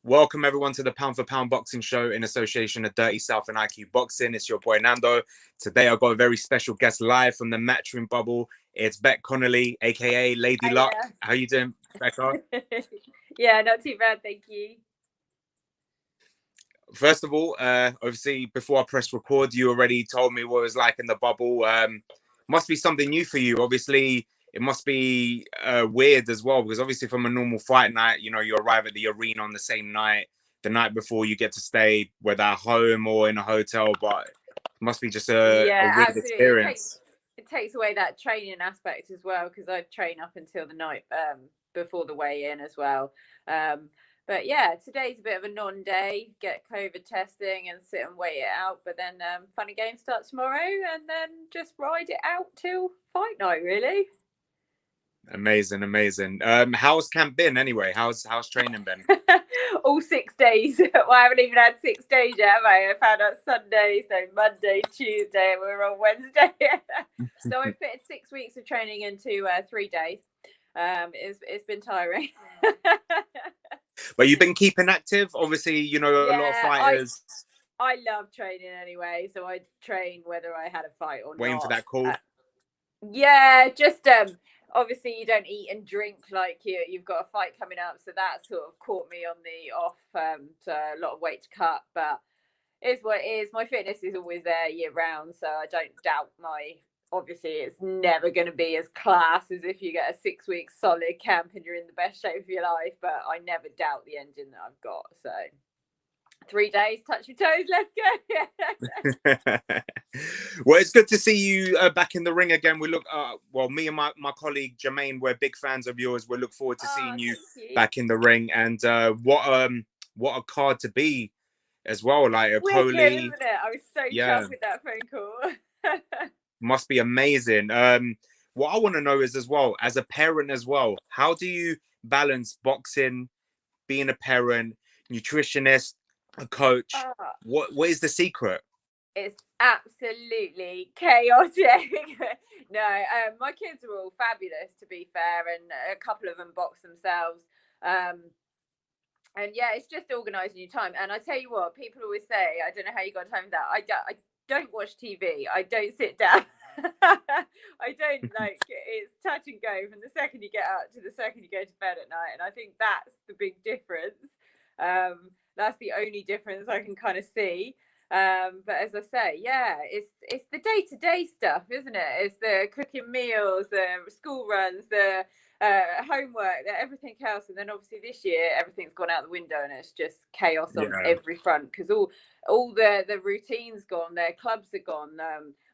Welcome everyone to the Pound for Pound Boxing Show in association with Dirty South and IQ Boxing. It's your boy Nando. Today I've got a very special guest live from the Matchroom Bubble. It's Bec Connolly, aka Lady Luck. Yeah. How you doing, Becca? Yeah, not too bad, thank you. First of all, obviously before I press record, you already told me what it was like in the bubble. Must be something new for you. Obviously, it must be weird as well, because obviously from a normal fight night, you know, you arrive at the arena on the same night. The night before you get to stay, whether at home or in a hotel, but it must be just a weird absolutely. experience. It takes away that training aspect as well, because I train up until the night before the weigh-in as well. But yeah, today's a bit of a non-day, get COVID testing and sit and wait it out. But then fun and games start tomorrow, and then just ride it out till fight night, really. Amazing. How's camp been anyway? How's training been? All 6 days. Well, I haven't even had 6 days yet, have I? I found out Sunday, so Monday, Tuesday, and we're on Wednesday. So I fitted 6 weeks of training into 3 days. It's been tiring. But you've been keeping active. Obviously, you know, a lot of fighters. I love training anyway, so I train whether I had a fight or waiting not. For that call. Yeah, just obviously you don't eat and drink like you've got a fight coming up, so that sort of caught me on the off. So a lot of weight to cut, but it's what it is. My fitness is always there year round, so I don't doubt obviously it's never going to be as class as if you get a 6 week solid camp and you're in the best shape of your life, but I never doubt the engine that I've got. So 3 days, touch your toes, let's go. Well, it's good to see you back in the ring again. We look, well, me and my colleague Jermaine, we're big fans of yours. We look forward to seeing you back in the ring. And what a card to be as well. Like a Wicked, isn't it? I was so chuffed with that phone call. Must be amazing. What I want to know is as well, as a parent as well, how do you balance boxing, being a parent, nutritionist, a coach? What is the secret? It's absolutely chaotic. No, my kids are all fabulous, to be fair, and a couple of them box themselves. And yeah, it's just organising your time. And I tell you what, people always say, I don't know how you got time for that. I don't watch TV. I don't sit down. I don't it's touch and go from the second you get up to the second you go to bed at night. And I think that's the big difference. That's the only difference I can kind of see. But as I say, yeah, it's the day-to-day stuff, isn't it? It's the cooking meals, the school runs, the homework, everything else. And then obviously this year everything's gone out the window and it's just chaos on every front, because all the routines gone, their clubs are gone.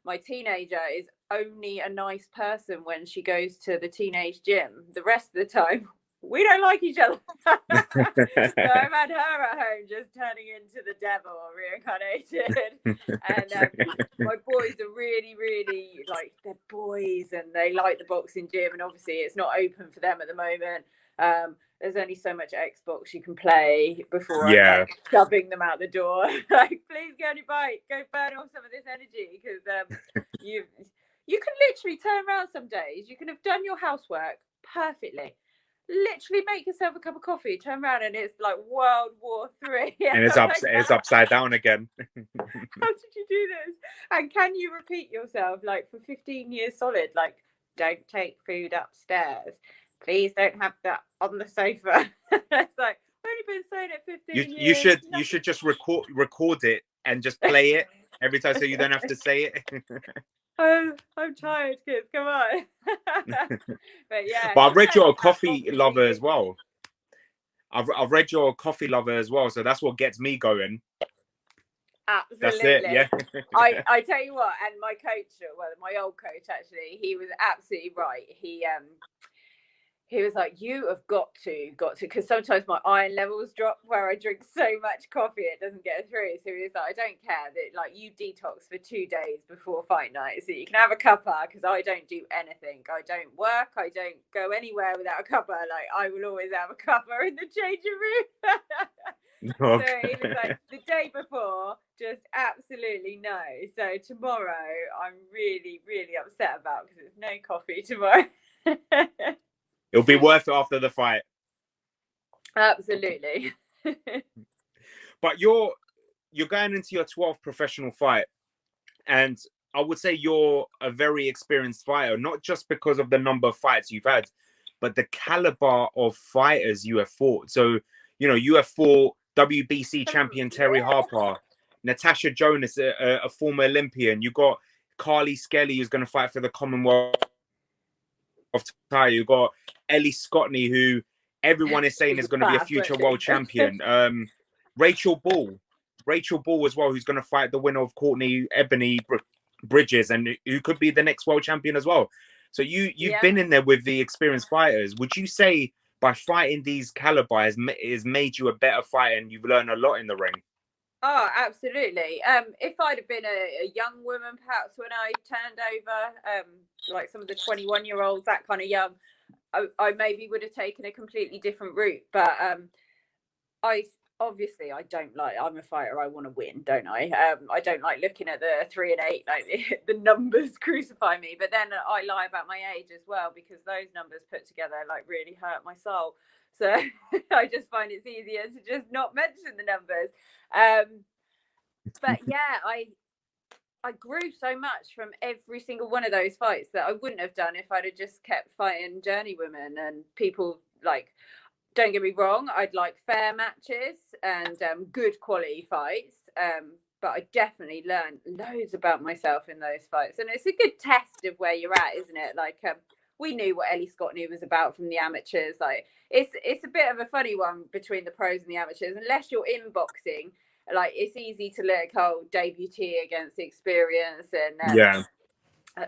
My teenager is only a nice person when she goes to the teenage gym. The rest of the time we don't like each other. So I've had her at home just turning into the devil, reincarnated. And my boys are really, really they're boys and they like the boxing gym. And obviously it's not open for them at the moment. There's only so much Xbox you can play before I'm shoving them out the door. Please go on your bike, go burn off some of this energy, because you can literally turn around some days. You can have done your housework perfectly. Literally make yourself a cup of coffee, turn around, and it's like World War III. And it's upside down again. How did you do this? And can you repeat yourself for 15 years solid? Don't take food upstairs. Please don't have that on the sofa. It's like, I've only been saying it 15 years. You should just record it and just play it every time, so you don't have to say it. I'm tired, kids. Come on. But yeah. But I've read you're a coffee lover as well. I've read you're a coffee lover as well, so that's what gets me going. Absolutely. That's it. Yeah. I tell you what, and my coach, well, my old coach actually, he was absolutely right. He was like, you have got to, because sometimes my iron levels drop where I drink so much coffee, it doesn't get through. So he was like, I don't care that you detox for 2 days before fight night, so you can have a cuppa, because I don't do anything. I don't work. I don't go anywhere without a cuppa. I will always have a cuppa in the changing room. Okay. So he was like, the day before, just absolutely no. So tomorrow, I'm really, really upset about, because it's no coffee tomorrow. It'll be worth it after the fight. Absolutely. But you're going into your 12th professional fight, and I would say you're a very experienced fighter, not just because of the number of fights you've had, but the caliber of fighters you have fought. So, you know, you have fought WBC champion Terri Harper, Natasha Jonas, a former Olympian. You got Carly Skelly, who's going to fight for the Commonwealth title. You got Ellie Scotney, who everyone is saying is going to be a future world champion. Rachel Ball as well, who's going to fight the winner of Courtney Bridges, and who could be the next world champion as well. So you've been in there with the experienced fighters. Would you say by fighting these caliber has made you a better fighter, and you've learned a lot in the ring? Oh, absolutely. If I'd have been a young woman, perhaps when I turned over, like some of the 21-year-olds, that kind of young, I maybe would have taken a completely different route. But I'm a fighter. I want to win, don't I? I don't like looking at the 3 and 8, like the numbers crucify me. But then I lie about my age as well, because those numbers put together like really hurt my soul. So I just find it's easier to just not mention the numbers. But yeah, I grew so much from every single one of those fights that I wouldn't have done if I'd have just kept fighting journeywomen and people. Like, don't get me wrong, I'd like fair matches and good quality fights. But I definitely learned loads about myself in those fights. And it's a good test of where you're at, isn't it? Like, we knew what Ellie Scotney was about from the amateurs. Like, it's a bit of a funny one between the pros and the amateurs. Unless you're in boxing, like, it's easy to debutee against experience, and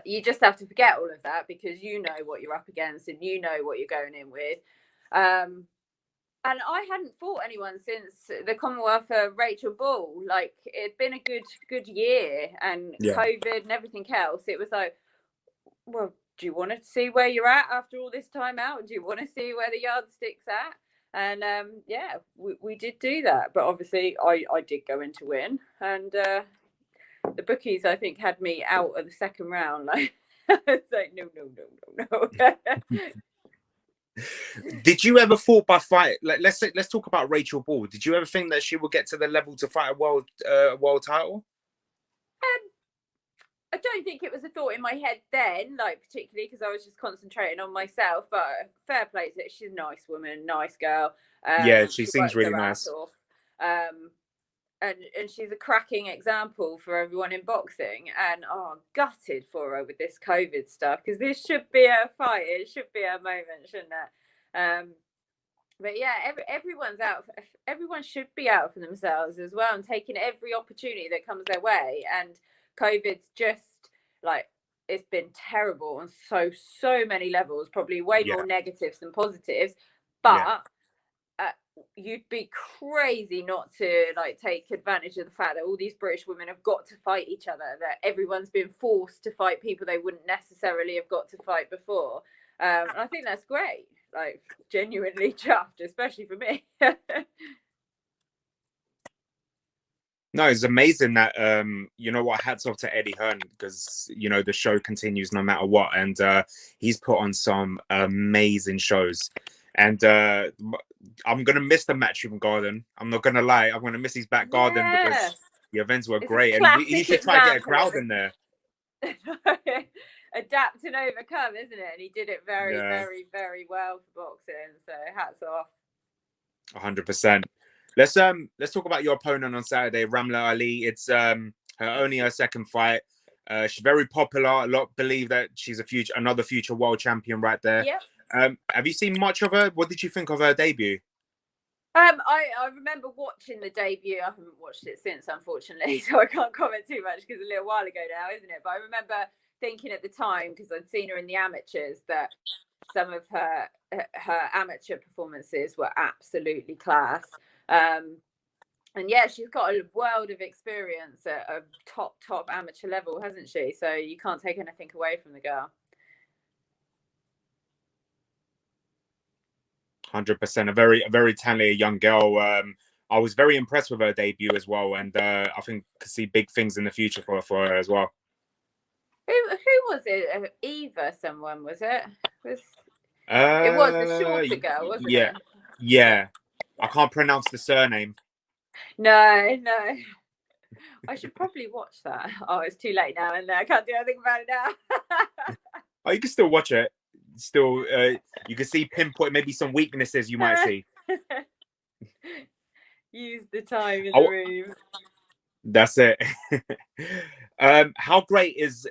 you just have to forget all of that, because you know what you're up against and you know what you're going in with. And I hadn't fought anyone since the Commonwealth for Rachel Ball. Like, it'd been a good year, and COVID and everything else. It was like, well, do you want to see where you're at after all this time out? Do you want to see where the yardstick's at? And we did do that. But obviously, I did go in to win. And the bookies, I think, had me out of the second round. Like, it's like, no. Did you ever thought by fight? Like, let's talk about Rachel Ball. Did you ever think that she would get to the level to fight a world title? I don't think it was a thought in my head then, like, particularly because I was just concentrating on myself. But fair play to her. She's a nice woman, nice girl. Yeah, she seems really nice. And she's a cracking example for everyone in boxing. And gutted for her with this COVID stuff, because this should be a fight. It should be a moment, shouldn't it? But yeah, everyone's out. Everyone should be out for themselves as well, and taking every opportunity that comes their way. And COVID's just like, it's been terrible on so many levels, probably way more negatives than positives. But you'd be crazy not to like take advantage of the fact that all these British women have got to fight each other, that everyone's been forced to fight people they wouldn't necessarily have got to fight before. And I think that's great. Like, genuinely chuffed, especially for me. No, it's amazing that you know what, hats off to Eddie Hearn, because you know the show continues no matter what, and he's put on some amazing shows. And I'm gonna miss the Matchroom Garden. I'm not gonna lie, I'm gonna miss his back garden, because the events were great, and he should try to get a crowd in there. Adapt and overcome, isn't it? And he did it very, very, very well for boxing. So hats off. 100%. Let's talk about your opponent on Saturday, Ramla Ali. It's only her second fight. She's very popular. A lot believe that she's another future world champion right there. Yep. Have you seen much of her? What did you think of her debut? I remember watching the debut. I haven't watched it since, unfortunately, so I can't comment too much, because a little while ago now, isn't it? But I remember thinking at the time, because I'd seen her in the amateurs, that some of her amateur performances were absolutely class. And yeah, she's got a world of experience at a top amateur level, hasn't she? So you can't take anything away from the girl. 100%. A very talented young girl. I was very impressed with her debut as well, and I think could see big things in the future for her as well. Who was it? Eva, someone, was it? It was the shorter girl, wasn't it? Yeah. I can't pronounce the surname. No. I should probably watch that. Oh, it's too late now, and I can't do anything about it now. Oh, you can still watch it. Still, you can see pinpoint maybe some weaknesses you might see. Use the time in the room. That's it. How great is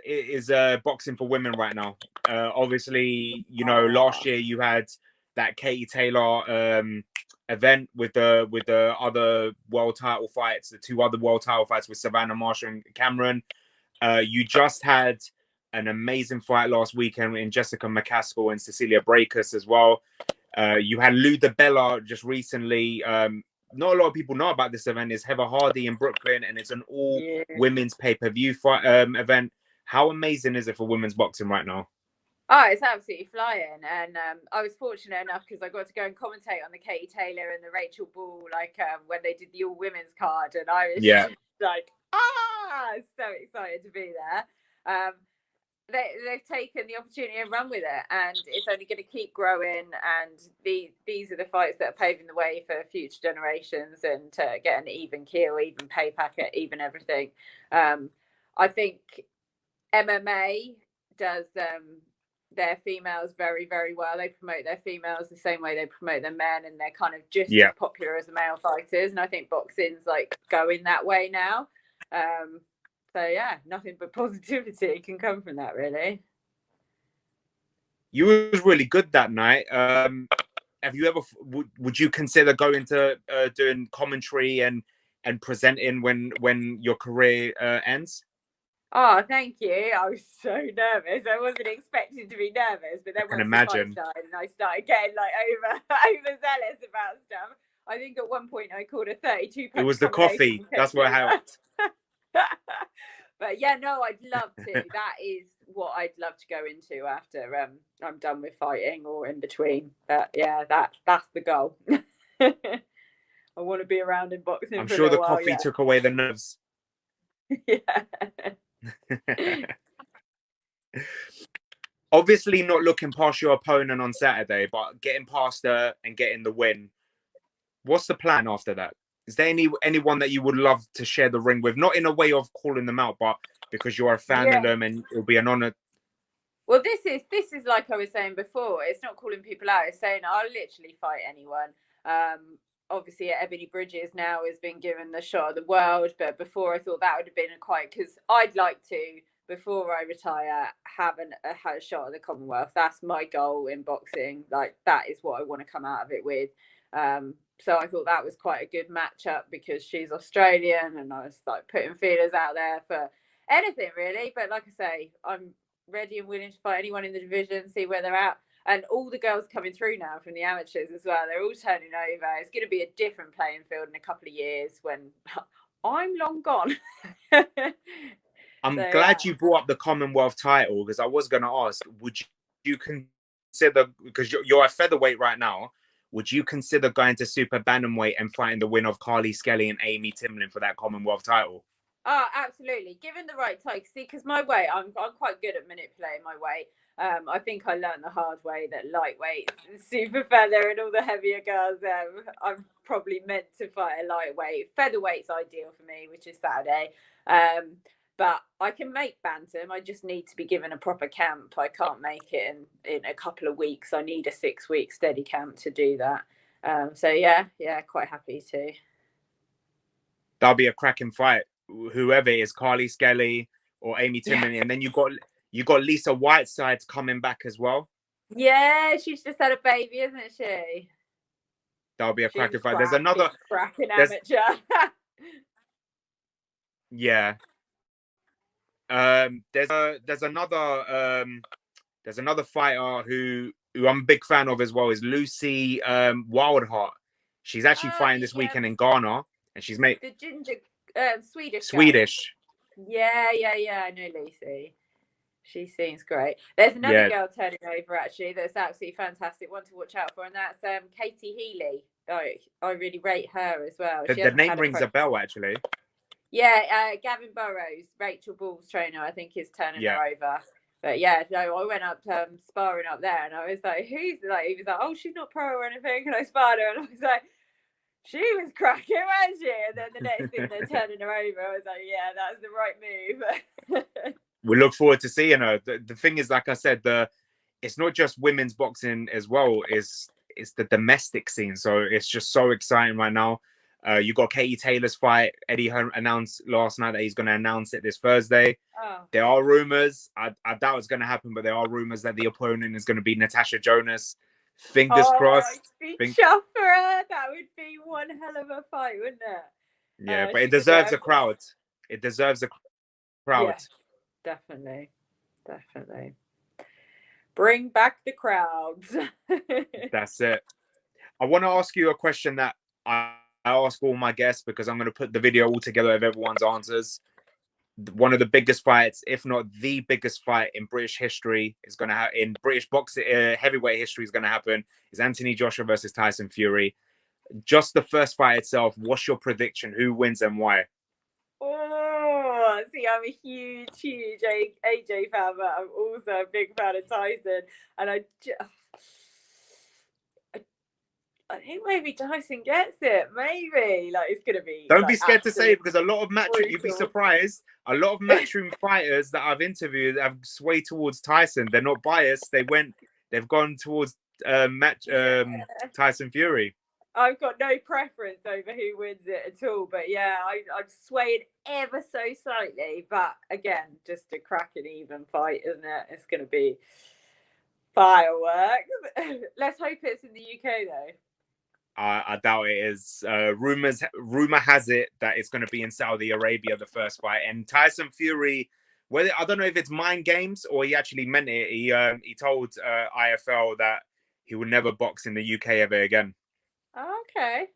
boxing for women right now? Obviously, you know, last year you had that Katie Taylor event with the other world title fights, the 2 other world title fights with Savannah Marshall and Cameron. You just had an amazing fight last weekend in Jessica McCaskill and Cecilia Brækhus as well. You had Lou DiBella just recently. Not a lot of people know about this event. It's Heather Hardy in Brooklyn, and it's an all women's pay-per-view fight event. How amazing is it for women's boxing right now? Oh, it's absolutely flying. And I was fortunate enough because I got to go and commentate on the Katie Taylor and the Rachel Ball, like when they did the all women's card. And I was just like, so excited to be there. They've taken the opportunity and run with it, and it's only going to keep growing. And these are the fights that are paving the way for future generations and to get an even keel, even pay packet, even everything. I think MMA does their females very, very well. They promote their females the same way they promote their men, and they're kind of just as popular as the male fighters. And I think boxing's like going that way now. So yeah, nothing but positivity can come from that, really. You was really good that night. Have you ever would you consider going to doing commentary and presenting when your career ends? Oh, thank you. I was so nervous. I wasn't expecting to be nervous, but then once the fight started and I started getting like overzealous about stuff. I think at one point I called a 32. It was the coffee. That's what helped. But yeah, no, I'd love to. That is what I'd love to go into after I'm done with fighting or in between. But yeah, that's the goal. I want to be around in boxing. I'm sure the coffee took away the nerves. Yeah. Obviously not looking past your opponent on Saturday, but getting past her and getting the win. What's the plan after that? Is there anyone that you would love to share the ring with? Not in a way of calling them out, but because you're a fan of them and it'll be an honor. Well, this is like I was saying before. It's not calling people out. It's saying I'll literally fight anyone. Obviously, Ebony Bridges now has been given the shot of the world, but before I thought that would have been because I'd like to, before I retire, have a shot at the Commonwealth. That's my goal in boxing. Like that is what I want to come out of it with. So I thought that was quite a good matchup because she's Australian and I was like putting feelers out there for anything really. But like I say, I'm ready and willing to fight anyone in the division, see where they're at. And all the girls coming through now from the amateurs as well, they're all turning over. It's going to be a different playing field in a couple of years when I'm long gone. I'm glad you brought up the Commonwealth title because I was going to ask, would you consider, because you're a featherweight right now, would you consider going to super bantamweight and fighting the winner of Carly Skelly and Amy Timlin for that Commonwealth title? Oh, absolutely. Given the right time, see, because my weight, I'm quite good at manipulating my weight. I think I learned the hard way that lightweight, super feather, and all the heavier girls, I'm probably meant to fight a lightweight. Featherweight's ideal for me, which is Saturday. But I can make bantam. I just need to be given a proper camp. I can't make it in a couple of weeks. I need a 6-week steady camp to do that. So yeah, quite happy to. That'll be a cracking fight. Whoever it is, Carly Skelly or Amy Timlin, and then you got Lisa Whiteside coming back as well. Yeah, she's just had a baby, isn't she? That'll be a cracking fight. There's another cracking amateur. Yeah. There's another fighter who I'm a big fan of as well is Lucy Wildheart. She's actually fighting this weekend in Ghana, and she's made the ginger Swedish. Yeah, I know Lucy. She seems great. There's another girl turning over actually that's absolutely fantastic. One to watch out for, and that's Katie Healy. I really rate her as well. The name rings a bell actually. Yeah, Gavin Burrows, Rachel Ball's trainer, I think is turning her over. But yeah, no, I went up sparring up there, and I was like, "Who's like?" He was like, "Oh, she's not pro or anything." And I sparred her, and I was like, She was cracking, wasn't she? And then the next thing they're turning her over. I was like, yeah, that's the right move. We look forward to seeing her. The thing is, like I said, it's not just women's boxing as well. It's the domestic scene. So it's just so exciting right now. You got Katie Taylor's fight. Eddie announced last night that he's going to announce it this Thursday. Oh. There are rumors. I doubt it's going to happen, but there are rumors that the opponent is going to be Natasha Jonas. Fingers crossed. I'd be chuffed for her. That would be one hell of a fight, wouldn't it? Yeah, but it deserves a crowd. It deserves a crowd. Yeah, definitely. Bring back the crowds. That's it. I want to ask you a question that I ask all my guests, because I'm going to put the video all together of everyone's answers. One of the biggest fights, if not the biggest fight in British history, is going to happen in British boxing heavyweight history. Is going to happen is Anthony Joshua versus Tyson Fury. Just the first fight itself. What's your prediction? Who wins and why? Oh, see, I'm a huge AJ fan, but I'm also a big fan of Tyson, and I think maybe Tyson gets it. Maybe it's gonna be. Don't be scared to say it, because a lot of Matchroom, you'd be surprised. A lot of Matchroom fighters that I've interviewed have swayed towards Tyson. They're not biased. They've gone towards Tyson Fury. I've got no preference over who wins it at all, but yeah, I've swayed ever so slightly. But again, just a cracking even fight, isn't it? It's gonna be fireworks. Let's hope it's in the UK though. I doubt it is. Rumor has it that it's going to be in Saudi Arabia, the first fight. And Tyson Fury, well, I don't know if it's mind games or he actually meant it. He told IFL that he would never box in the UK ever again. Okay.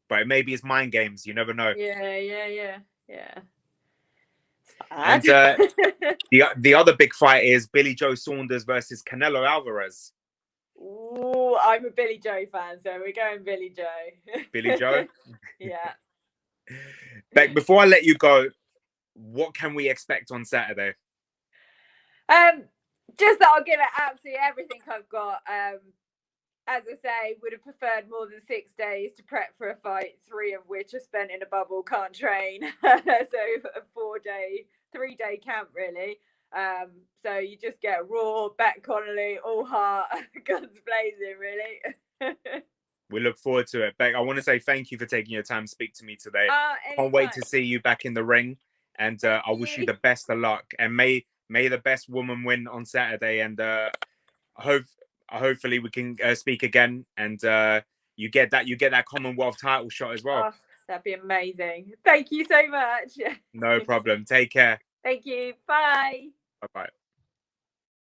But maybe it's mind games. You never know. Yeah. And the other big fight is Billy Joe Saunders versus Canelo Alvarez. Ooh, I'm a Billy Joe fan, so we're going Billy Joe. Billy Joe? Yeah. Bec, before I let you go, what can we expect on Saturday? Just that I'll give it absolutely everything I've got. As I say, would have preferred more than 6 days to prep for a fight, 3 of which are spent in a bubble, can't train. So a 3-day camp, really. So you just get raw, Bec Connolly, all heart, guns blazing, really. We look forward to it. Bec, I want to say thank you for taking your time to speak to me today. Can't wait to see you back in the ring. And I wish you the best of luck. And may the best woman win on Saturday. And hopefully we can speak again. And you get that Commonwealth title shot as well. Oh, that'd be amazing. Thank you so much. No problem. Take care. Thank you. Bye. Bye-bye.